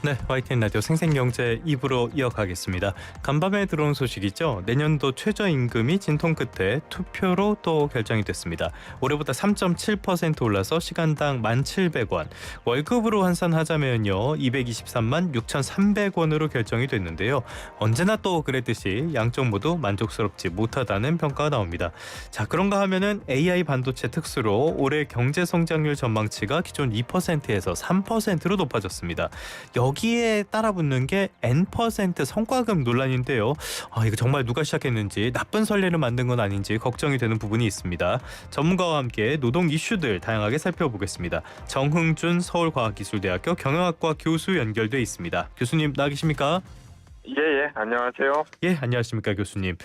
네, YTN 라디오 생생경제 2부로 이어가겠습니다. 간밤에 들어온 소식이죠. 내년도 최저임금이 진통 끝에 투표로 또 결정이 됐습니다. 올해보다 3.7% 올라서 시간당 1,700원, 월급으로 환산하자면요 223만 6,300원으로 결정이 됐는데요. 언제나 또 그랬듯이 양쪽 모두 만족스럽지 못하다는 평가가 나옵니다. 자, 그런가 하면은 AI 반도체 특수로 올해 경제 성장률 전망치가 기존 2%에서 3%로 높아졌습니다. 여기에 따라붙는 게 N% 성과급 논란인데요. 이거 정말 누가 시작했는지 나쁜 선례를 만든 건 아닌지 걱정이 되는 부분이 있습니다. 전문가와 함께 노동 이슈들 다양하게 살펴보겠습니다. 정흥준 서울과학기술대학교 경영학과 교수 연결돼 있습니다. 교수님 나와 계십니까? 예, 안녕하세요. 예, 안녕하십니까 교수님.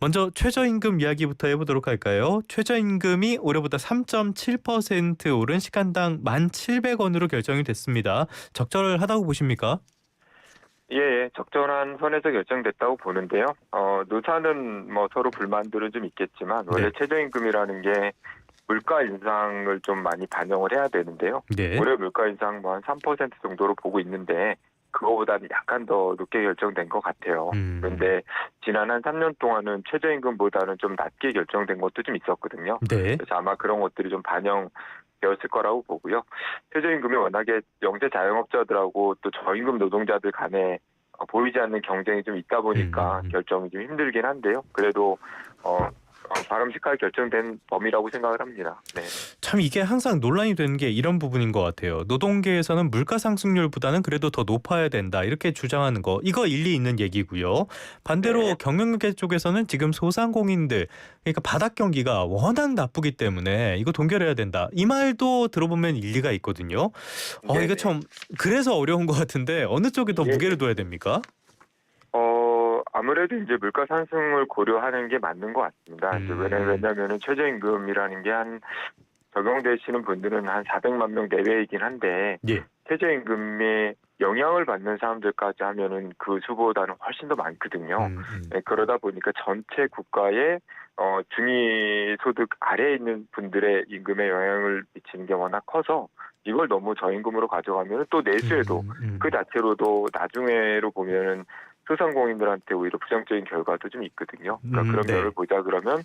먼저 최저임금 이야기부터 해보도록 할까요? 최저임금이 올해보다 3.7% 오른 시간당 1,700원으로 결정이 됐습니다. 적절하다고 보십니까? 예, 적절한 선에서 결정됐다고 보는데요. 노사는 뭐 서로 불만들은 좀 있겠지만 원래 네. 최저임금이라는 게 물가 인상을 좀 많이 반영을 해야 되는데요. 네. 올해 물가 인상 뭐 한 3% 정도로 보고 있는데 그거보다는 약간 더 높게 결정된 것 같아요. 그런데 지난 한 3년 동안은 최저임금보다는 좀 낮게 결정된 것도 좀 있었거든요. 네. 그래서 아마 그런 것들이 좀 반영되었을 거라고 보고요. 최저임금이 워낙에 영세 자영업자들하고 또 저임금 노동자들 간에 보이지 않는 경쟁이 좀 있다 보니까 결정이 좀 힘들긴 한데요. 그래도 바람직하게 결정된 범위라고 생각을 합니다. 네. 참 이게 항상 논란이 되는 게 이런 부분인 것 같아요. 노동계에서는 물가 상승률보다는 그래도 더 높아야 된다 이렇게 주장하는 거, 이거 일리 있는 얘기고요. 반대로 네. 경영계 쪽에서는 지금 소상공인들, 그러니까 바닥 경기가 워낙 나쁘기 때문에 이거 동결해야 된다, 이 말도 들어보면 일리가 있거든요. 이게 네네. 참 그래서 어려운 것 같은데 어느 쪽에 더 예. 무게를 둬야 됩니까? 아무래도 이제 물가 상승을 고려하는 게 맞는 것 같습니다. 이제 왜냐면은 최저임금이라는 게 적용되시는 분들은 한 400만 명 내외이긴 한데, 예. 최저임금에 영향을 받는 사람들까지 하면은 그 수보다는 훨씬 더 많거든요. 네, 그러다 보니까 전체 국가의 중위소득 아래에 있는 분들의 임금에 영향을 미치는 게 워낙 커서 이걸 너무 저임금으로 가져가면 또 내수에도 그 자체로도 나중에로 보면은 소상공인들한테 오히려 부정적인 결과도 좀 있거든요. 그러니까 그런 네. 면을 보자 그러면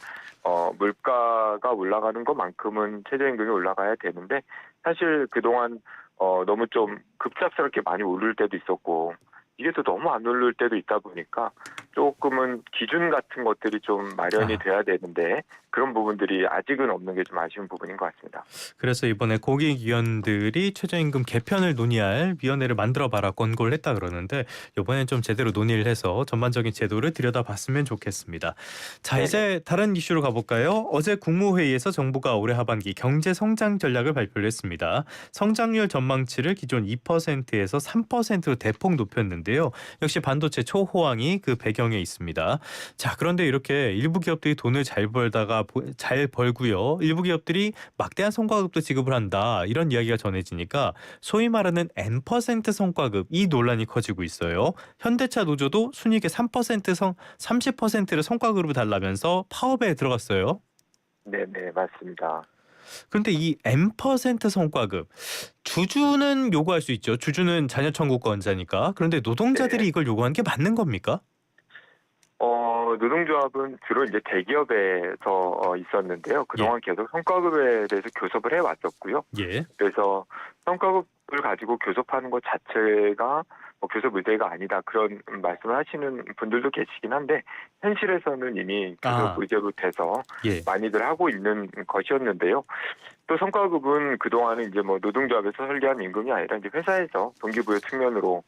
물가가 올라가는 것만큼은 최저임금이 올라가야 되는데, 사실 그동안 너무 좀 급작스럽게 많이 오를 때도 있었고 이게 또 너무 안 오를 때도 있다 보니까 조금은 기준 같은 것들이 좀 마련이 돼야 되는데 그런 부분들이 아직은 없는 게 좀 아쉬운 부분인 것 같습니다. 그래서 이번에 고객위원들이 최저임금 개편을 논의할 위원회를 만들어봐라 권고를 했다 그러는데, 이번엔 좀 제대로 논의를 해서 전반적인 제도를 들여다봤으면 좋겠습니다. 자, 네네. 이제 다른 이슈로 가볼까요? 어제 국무회의에서 정부가 올해 하반기 경제 성장 전략을 발표를 했습니다. 성장률 전망치를 기존 2%에서 3%로 대폭 높였는데요. 역시 반도체 초호황이 그 배경에 있습니다. 자, 그런데 이렇게 일부 기업들이 돈을 잘 벌고요, 일부 기업들이 막대한 성과급도 지급을 한다, 이런 이야기가 전해지니까 소위 말하는 N% 성과급, 이 논란이 커지고 있어요. 현대차 노조도 순이익의 30%를 성과급으로 달라면서 파업에 들어갔어요. 네네, 맞습니다. 그런데 이 N% 성과급, 주주는 요구할 수 있죠. 주주는 자녀 청구권자니까. 그런데 노동자들이 네. 이걸 요구하는 게 맞는 겁니까? 노동조합은 주로 이제 대기업에서 있었는데요. 그동안 계속 성과급에 대해서 교섭을 해왔었고요. 예. 그래서 성과급을 가지고 교섭하는 것 자체가 교섭 의제가 아니다, 그런 말씀을 하시는 분들도 계시긴 한데, 현실에서는 이미 교섭 의제로 돼서 예. 많이들 하고 있는 것이었는데요. 또 성과급은 그동안은 이제 노동조합에서 설계한 임금이 아니라 이제 회사에서 동기부여 측면으로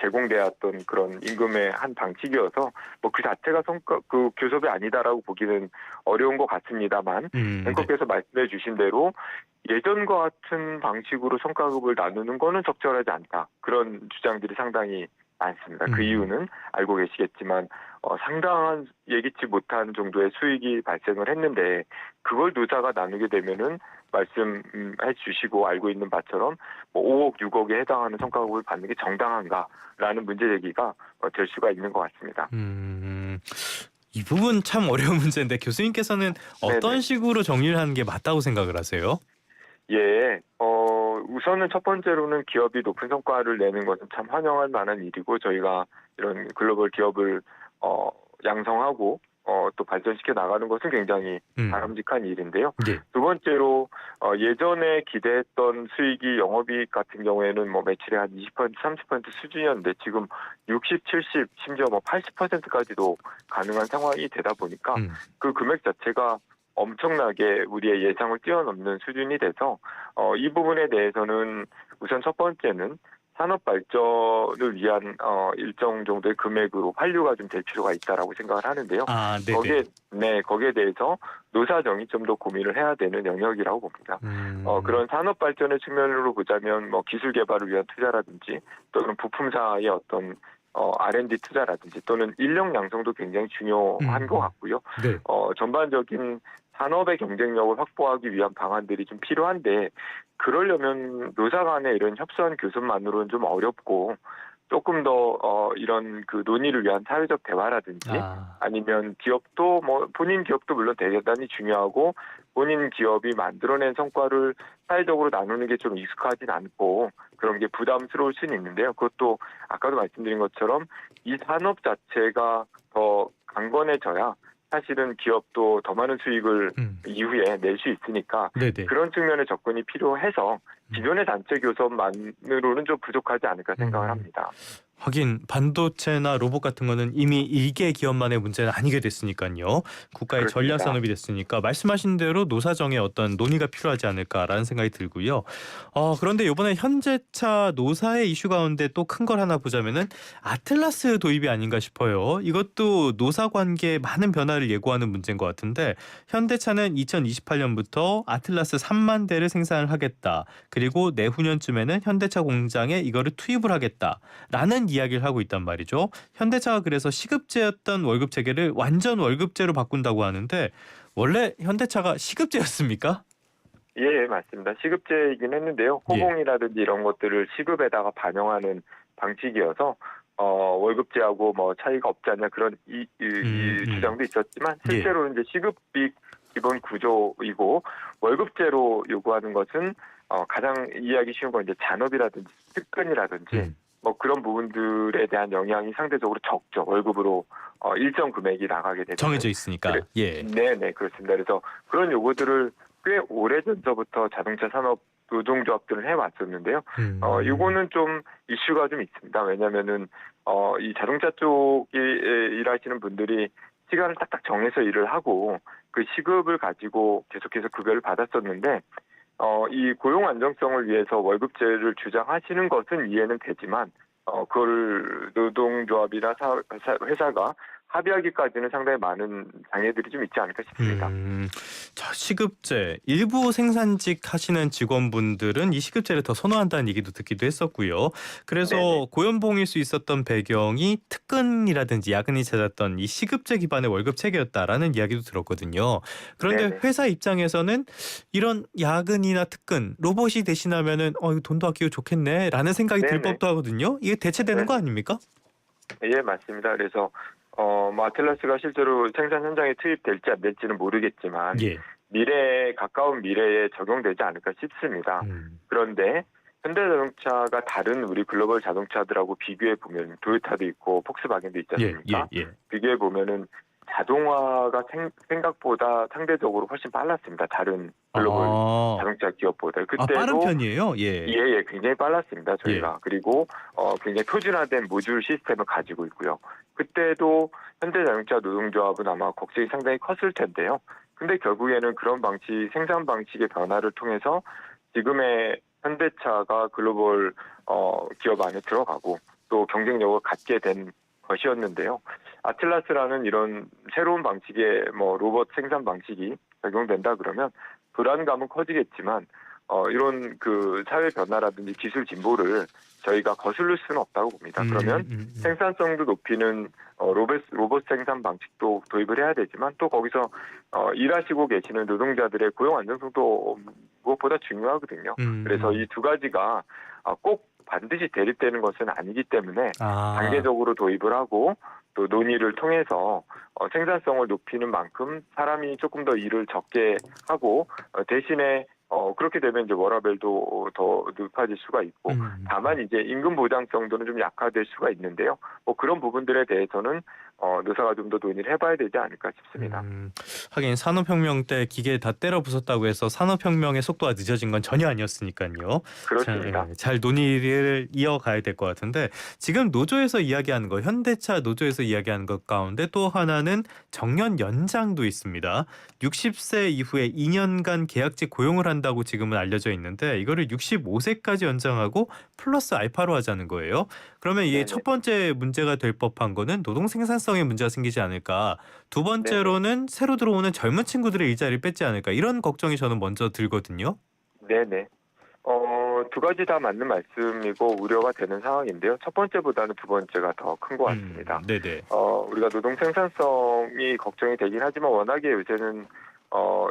제공되었던 그런 임금의 한 방식이어서 그 자체가 그 교섭이 아니다라고 보기는 어려운 것 같습니다만, 네. 앵커께서 말씀해 주신 대로 예전과 같은 방식으로 성과급을 나누는 거는 적절하지 않다, 그런 주장들이 상당히 많습니다. 그 이유는 알고 계시겠지만 상당한 예기치 못한 정도의 수익이 발생을 했는데 그걸 노사가 나누게 되면은 말씀해 주시고 알고 있는 바처럼 5억, 6억에 해당하는 성과급을 받는 게 정당한가라는 문제 제기가 될 수가 있는 것 같습니다. 이 부분 참 어려운 문제인데, 교수님께서는 어떤 네네. 식으로 정리를 하는 게 맞다고 생각을 하세요? 예, 우선은 첫 번째로는 기업이 높은 성과를 내는 것은 참 환영할 만한 일이고 저희가 이런 글로벌 기업을 양성하고 또 발전시켜 나가는 것은 굉장히 바람직한 일인데요. 예. 두 번째로 예전에 기대했던 수익이 영업이익 같은 경우에는 뭐 매출의 한 20%, 30% 수준이었는데 지금 60, 70, 심지어 뭐 80%까지도 가능한 상황이 되다 보니까 그 금액 자체가 엄청나게 우리의 예상을 뛰어넘는 수준이 돼서 이 부분에 대해서는 우선 첫 번째는 산업 발전을 위한 일정 정도의 금액으로 환류가 좀 될 필요가 있다라고 생각을 하는데요. 아, 네네. 거기에 대해서 노사정이 좀 더 고민을 해야 되는 영역이라고 봅니다. 그런 산업 발전의 측면으로 보자면 뭐 기술 개발을 위한 투자라든지 또는 부품사의 어떤 R&D 투자라든지 또는 인력 양성도 굉장히 중요한 것 같고요. 네. 전반적인 산업의 경쟁력을 확보하기 위한 방안들이 좀 필요한데 그러려면 노사 간의 이런 협소한 교섭만으로는 좀 어렵고 조금 더 이런 그 논의를 위한 사회적 대화라든지 아니면 기업도 뭐 본인 기업도 물론 대단히 중요하고 본인 기업이 만들어낸 성과를 사회적으로 나누는 게 좀 익숙하진 않고 그런 게 부담스러울 수는 있는데요. 그것도 아까도 말씀드린 것처럼 이 산업 자체가 더 강건해져야 사실은 기업도 더 많은 수익을 이후에 낼 수 있으니까 네네. 그런 측면의 접근이 필요해서 기존의 단체 교섭만으로는 좀 부족하지 않을까 생각을 합니다. 하긴 반도체나 로봇 같은 거는 이미 일개 기업만의 문제는 아니게 됐으니까요. 국가의 전략 그렇습니다. 산업이 됐으니까 말씀하신 대로 노사정의 어떤 논의가 필요하지 않을까라는 생각이 들고요. 그런데 이번에 현대차 노사의 이슈 가운데 또 큰 걸 하나 보자면은 아틀라스 도입이 아닌가 싶어요. 이것도 노사 관계에 많은 변화를 예고하는 문제인 것 같은데 현대차는 2028년부터 아틀라스 3만 대를 생산을 하겠다. 그리고 내후년쯤에는 현대차 공장에 이거를 투입을 하겠다라는 이야기를 하고 있단 말이죠. 현대차가 그래서 시급제였던 월급 체계를 완전 월급제로 바꾼다고 하는데 원래 현대차가 시급제였습니까? 예, 맞습니다. 시급제이긴 했는데요. 예. 호봉이라든지 이런 것들을 시급에다가 반영하는 방식이어서 월급제하고 뭐 차이가 없지 않냐 그런 이 주장도 있었지만 실제로는 이제 시급비 기본 구조이고 월급제로 요구하는 것은 가장 이해하기 쉬운 건 이제 잔업이라든지 특근이라든지 뭐 그런 부분들에 대한 영향이 상대적으로 적죠. 월급으로 일정 금액이 나가게 되면 정해져 있으니까. 예. 네, 그렇습니다. 그래서 그런 요구들을 꽤 오래전부터 자동차 산업 노동조합들을 해왔었는데요. 이거는 좀 이슈가 좀 있습니다. 왜냐하면은 이 자동차 쪽에 일하시는 분들이 시간을 딱딱 정해서 일을 하고 그 시급을 가지고 계속해서 급여를 받았었는데 이 고용 안정성을 위해서 월급제를 주장하시는 것은 이해는 되지만 그걸 노동조합이나 회사가 합의하기까지는 상당히 많은 장애들이 좀 있지 않을까 싶습니다. 자, 시급제. 일부 생산직 하시는 직원분들은 이 시급제를 더 선호한다는 얘기도 듣기도 했었고요. 그래서 네네. 고연봉일 수 있었던 배경이 특근이라든지 야근이 잦았던 이 시급제 기반의 월급 체계였다라는 이야기도 들었거든요. 그런데 네네. 회사 입장에서는 이런 야근이나 특근, 로봇이 대신하면은 이거 돈도 아끼고 좋겠네라는 생각이 들 네네. 법도 하거든요. 이게 대체되는 거 네네. 아닙니까? 예, 맞습니다. 그래서 뭐 아틀라스가 실제로 생산 현장에 투입될지 안 될지는 모르겠지만 예. 가까운 미래에 적용되지 않을까 싶습니다. 그런데 현대자동차가 다른 우리 글로벌 자동차들하고 비교해 보면 토요타도 있고 폭스바겐도 있지 않습니까? 예. 비교해 보면은 자동화가 생각보다 상대적으로 훨씬 빨랐습니다. 다른 글로벌 자동차 기업보다. 빠른 그때도 편이에요? 예. 예, 굉장히 빨랐습니다. 저희가. 그리고 굉장히 표준화된 모듈 시스템을 가지고 있고요. 그때도 현대자동차 노동조합은 아마 걱정이 상당히 컸을 텐데요. 근데 결국에는 그런 생산 방식의 변화를 통해서 지금의 현대차가 글로벌 기업 안에 들어가고 또 경쟁력을 갖게 된 것이었는데요. 아틀라스라는 이런 새로운 방식의 로봇 생산 방식이 적용된다 그러면 불안감은 커지겠지만 이런 그 사회 변화라든지 기술 진보를 저희가 거슬릴 수는 없다고 봅니다. 그러면 생산성도 높이는 로봇 생산 방식도 도입을 해야 되지만 또 거기서 일하시고 계시는 노동자들의 고용 안정성도 무엇보다 중요하거든요. 그래서 이 두 가지가 꼭 반드시 대립되는 것은 아니기 때문에 단계적으로 도입을 하고 또 논의를 통해서 생산성을 높이는 만큼 사람이 조금 더 일을 적게 하고 대신에 그렇게 되면 이제 워라밸도 더 높아질 수가 있고, 다만 이제 임금 보장 정도는 좀 약화될 수가 있는데요. 뭐 그런 부분들에 대해서는 노사가 좀 더 논의를 해봐야 되지 않을까 싶습니다. 하긴 산업혁명 때 기계 다 때려 부쉈다고 해서 산업혁명의 속도가 늦어진 건 전혀 아니었으니까요. 그렇습니다. 잘 논의를 이어가야 될 것 같은데 지금 노조에서 이야기하는 거 현대차 노조에서 이야기하는 것 가운데 또 하나는 정년 연장도 있습니다. 60세 이후에 2년간 계약직 고용을 한다고 지금은 알려져 있는데 이거를 65세까지 연장하고 플러스 알파로 하자는 거예요. 그러면 이게 네네. 첫 번째 문제가 될 법한 거는 노동 생산성에 문제가 생기지 않을까. 두 번째로는 새로 들어오는 젊은 친구들의 일자리를 뺏지 않을까. 이런 걱정이 저는 먼저 들거든요. 네네. 두 가지 다 맞는 말씀이고 우려가 되는 상황인데요. 첫 번째보다는 두 번째가 더 큰 것 같습니다. 네네. 우리가 노동 생산성이 걱정이 되긴 하지만 워낙에 요새는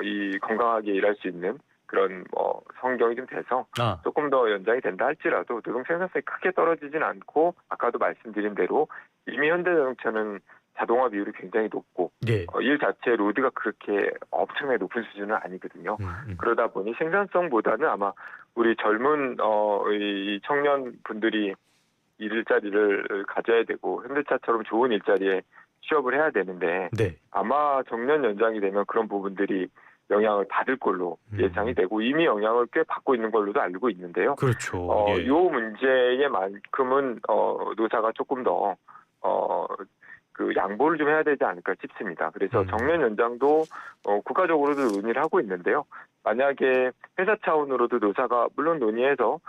이 건강하게 일할 수 있는 그런 환경이 좀 돼서 아, 조금 더 연장이 된다 할지라도 노동 생산성이 크게 떨어지진 않고, 아까도 말씀드린 대로 이미 현대자동차는 자동화 비율이 굉장히 높고 네. 일 자체 로드가 그렇게 엄청나게 높은 수준은 아니거든요. 음. 그러다 보니 생산성보다는 아마 우리 젊은 이 청년 분들이 일자리를 가져야 되고 현대차처럼 좋은 일자리에 취업을 해야 되는데, 네. 아마 정년 연장이 되면 그런 부분들이 영향을 받을 걸로 예상이 되고 이미 영향을 꽤 받고 있는 걸로도 알고 있는데요. 그렇죠. 예. 요 문제에만큼은 노사가 조금 더 그 양보를 좀 해야 되지 않을까 싶습니다. 그래서 정년 연장도 국가적으로도 논의를 하고 있는데요. 만약에 회사 차원으로도 노사가 물론 논의해서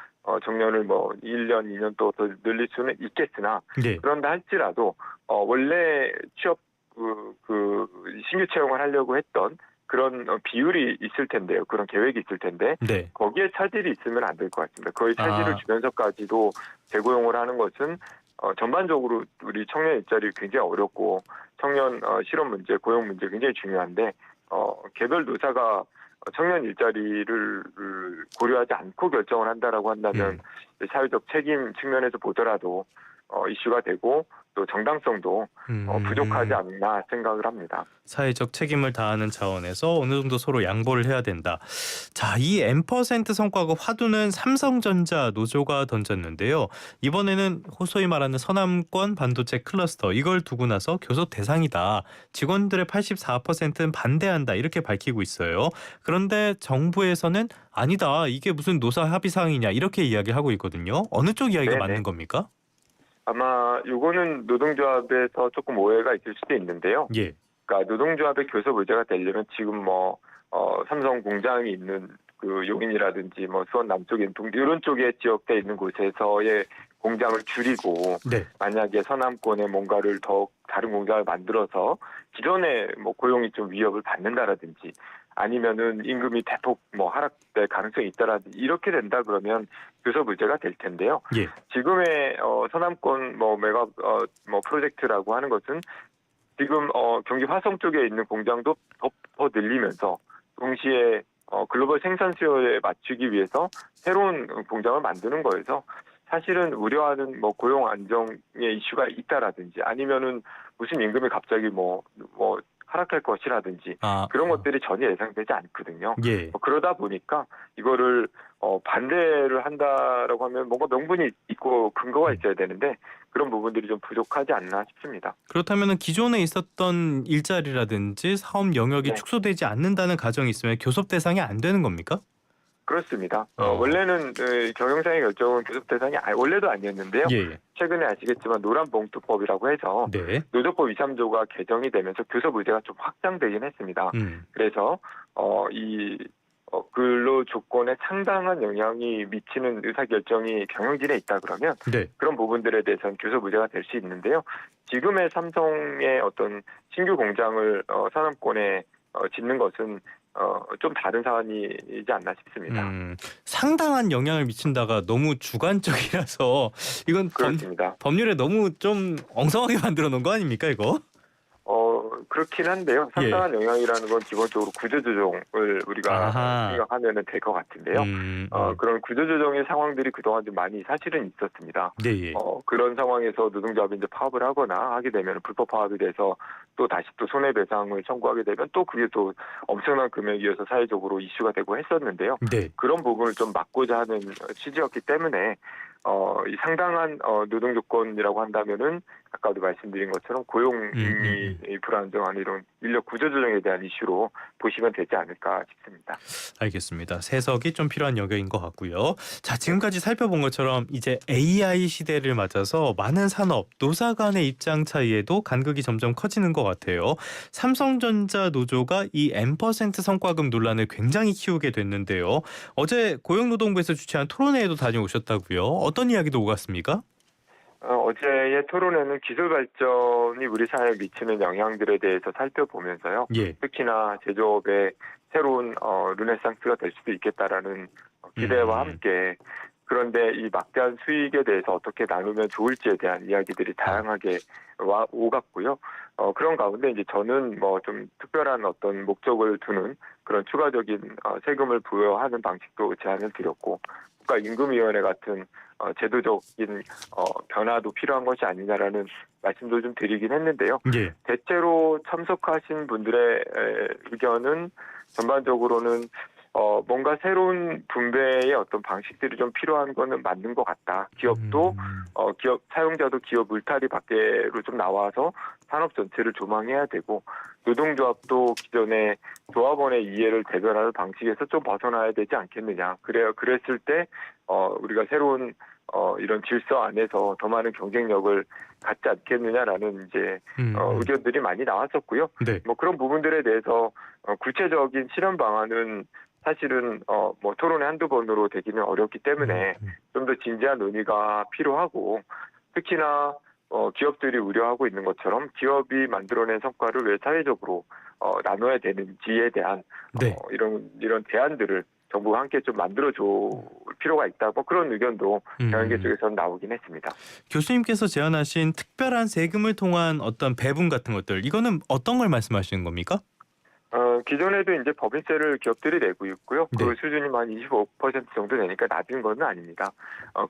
정년을 뭐 1년, 2년 또 더 늘릴 수는 있겠으나, 네. 그런다 할지라도 원래 취업 그 신규 채용을 하려고 했던 그런 비율이 있을 텐데요. 그런 계획이 있을 텐데 네. 거기에 차질이 있으면 안 될 것 같습니다. 거의 차질을 주면서까지도 재고용을 하는 것은 전반적으로 우리 청년 일자리 굉장히 어렵고 청년 실업 문제, 고용 문제 굉장히 중요한데 개별 노사가 청년 일자리를 고려하지 않고 결정을 한다라고 한다면 사회적 책임 측면에서 보더라도 이슈가 되고 또 정당성도 부족하지 않나 생각을 합니다. 사회적 책임을 다하는 차원에서 어느 정도 서로 양보를 해야 된다. 자, 이 N% 성과급 화두는 삼성전자 노조가 던졌는데요. 이번에는 소위 말하는 서남권 반도체 클러스터 이걸 두고 나서 교섭 대상이다. 직원들의 84%는 반대한다. 이렇게 밝히고 있어요. 그런데 정부에서는 아니다. 이게 무슨 노사 합의 사항이냐 이렇게 이야기하고 있거든요. 어느 쪽 이야기가 네네. 맞는 겁니까? 아마 요거는 노동조합에서 조금 오해가 있을 수도 있는데요. 예. 그러니까 노동조합의 교섭 의제가 되려면 지금 삼성 공장이 있는 그 용인이라든지 수원 남쪽에 이런 쪽에 지역돼 있는 곳에서의 공장을 줄이고, 네. 만약에 서남권에 뭔가를 더 다른 공장을 만들어서 기존에 고용이 좀 위협을 받는다라든지 아니면은 임금이 대폭 하락될 가능성이 있다라든지 이렇게 된다 그러면 교섭 의제가 될 텐데요. 예. 지금의 서남권 메가 프로젝트라고 하는 것은 지금 경기 화성 쪽에 있는 공장도 더 늘리면서 동시에 글로벌 생산 수요에 맞추기 위해서 새로운 공장을 만드는 거여서 사실은 우려하는 고용 안정의 이슈가 있다라든지 아니면은 무슨 임금이 갑자기 하락할 것이라든지 그런 것들이 전혀 예상되지 않거든요. 예. 그러다 보니까 이거를 반대를 한다라고 하면 뭔가 명분이 있고 근거가 있어야 되는데 그런 부분들이 좀 부족하지 않나 싶습니다. 그렇다면 기존에 있었던 일자리라든지 사업 영역이 네. 축소되지 않는다는 가정이 있으면 교섭 대상이 안 되는 겁니까? 그렇습니다. 원래는 경영상의 결정은 교섭 대상이 원래도 아니었는데요. 예. 최근에 아시겠지만 노란봉투법이라고 해서 네. 노조법 2, 3조가 개정이 되면서 교섭 의제가 좀 확장되긴 했습니다. 그래서 이 근로 조건에 상당한 영향이 미치는 의사결정이 경영진에 있다 그러면 네. 그런 부분들에 대해서는 교섭 의제가 될 수 있는데요. 지금의 삼성의 어떤 신규 공장을 서남권에 짓는 것은 좀 다른 사안이지 않나 싶습니다. 상당한 영향을 미친다가 너무 주관적이라서 이건 그렇습니다. 법률에 너무 좀 엉성하게 만들어 놓은 거 아닙니까 이거? 그렇긴 한데요. 상당한 영향이라는 건 기본적으로 구조조정을 우리가 아하. 생각하면 될 것 같은데요. 그런 구조조정의 상황들이 그동안 좀 많이 사실은 있었습니다. 네, 예. 그런 상황에서 노동조합이 이제 파업을 하거나 하게 되면 불법 파업이 돼서 또 다시 또 손해배상을 청구하게 되면 또 그게 또 엄청난 금액이어서 사회적으로 이슈가 되고 했었는데요. 네. 그런 부분을 좀 막고자 하는 취지였기 때문에 이 상당한 노동 조건이라고 한다면은 아까도 말씀드린 것처럼 고용이 불안정한 이런 인력 구조 조정에 대한 이슈로 보시면 되지 않을까 싶습니다. 알겠습니다. 세석이 좀 필요한 영역인 것 같고요. 자, 지금까지 살펴본 것처럼 이제 AI 시대를 맞아서 많은 산업, 노사 간의 입장 차이에도 간극이 점점 커지는 것 같아요. 삼성전자 노조가 이 M% 성과급 논란을 굉장히 키우게 됐는데요. 어제 고용노동부에서 주최한 토론회에도 다녀오셨다고요. 어떤 이야기도 오갔습니까? 어제의 토론회는 기술 발전이 우리 사회에 미치는 영향들에 대해서 살펴보면서요. 예. 특히나 제조업의 새로운 르네상스가 될 수도 있겠다라는 기대와 함께 그런데 이 막대한 수익에 대해서 어떻게 나누면 좋을지에 대한 이야기들이 다양하게 오갔고요. 그런 가운데 이제 저는 뭐 좀 특별한 어떤 목적을 두는 그런 추가적인 세금을 부여하는 방식도 제안을 드렸고 국가임금위원회 같은 제도적인 변화도 필요한 것이 아니냐라는 말씀도 좀 드리긴 했는데요. 예. 대체로 참석하신 분들의 의견은 전반적으로는 뭔가 새로운 분배의 어떤 방식들이 좀 필요한 거는 맞는 것 같다. 기업도 기업 사용자도 기업 울타리 밖으로 좀 나와서 산업 전체를 조망해야 되고 노동조합도 기존의 조합원의 이해를 대변하는 방식에서 좀 벗어나야 되지 않겠느냐. 그랬을 때 우리가 새로운 이런 질서 안에서 더 많은 경쟁력을 갖지 않겠느냐라는 이제 의견들이 많이 나왔었고요. 네. 뭐 그런 부분들에 대해서 구체적인 실현 방안은 사실은 뭐 토론회 한두 번으로 되기는 어렵기 때문에 좀 더 진지한 논의가 필요하고 특히나 기업들이 우려하고 있는 것처럼 기업이 만들어낸 성과를 왜 사회적으로 나눠야 되는지에 대한 네. 이런 대안들을 정부가 함께 좀 만들어줄 필요가 있다. 뭐 그런 의견도 경영계 쪽에서는 나오긴 했습니다. 교수님께서 제안하신 특별한 세금을 통한 어떤 배분 같은 것들, 이거는 어떤 걸 말씀하시는 겁니까? 기존에도 이제 법인세를 기업들이 내고 있고요. 네. 그 수준이 한 25% 정도 되니까 낮은 건 아닙니다.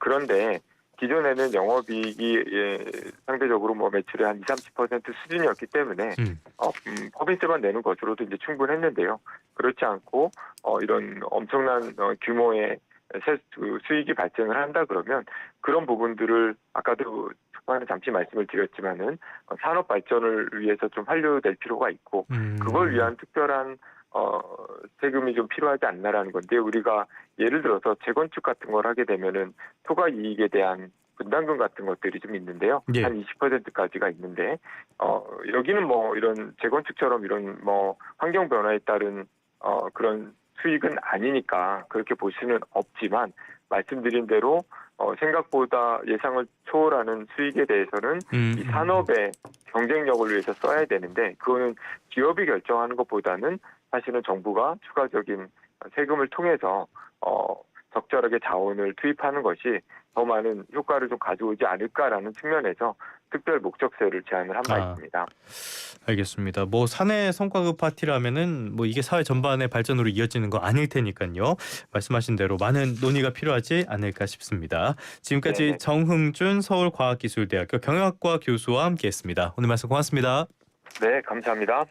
그런데 기존에는 영업이익이 상대적으로 뭐 매출의 한 20-30% 수준이었기 때문에 법인세만 내는 것으로도 이제 충분했는데요. 그렇지 않고 이런 엄청난 규모의 수익이 발생을 한다 그러면 그런 부분들을 아까도 초반에 잠시 말씀을 드렸지만은 산업 발전을 위해서 좀 환류될 필요가 있고 그걸 위한 특별한 세금이 좀 필요하지 않나라는 건데 우리가 예를 들어서 재건축 같은 걸 하게 되면은 토가 이익에 대한 분담금 같은 것들이 좀 있는데요. 예. 한 20%까지가 있는데 여기는 뭐 이런 재건축처럼 이런 뭐 환경 변화에 따른 그런 수익은 아니니까 그렇게 볼 수는 없지만 말씀드린 대로 생각보다 예상을 초월하는 수익에 대해서는 이 산업의 경쟁력을 위해서 써야 되는데 그거는 기업이 결정하는 것보다는 사실은 정부가 추가적인 세금을 통해서 적절하게 자원을 투입하는 것이 더 많은 효과를 좀 가져오지 않을까라는 측면에서 특별 목적세를 제안을 한 바 있습니다. 알겠습니다. 뭐 사내 성과급 파티라면은 뭐 이게 사회 전반의 발전으로 이어지는 거 아닐 테니까요. 말씀하신 대로 많은 논의가 필요하지 않을까 싶습니다. 지금까지 네네. 정흥준 서울과학기술대학교 경영학과 교수와 함께했습니다. 오늘 말씀 고맙습니다. 네, 감사합니다.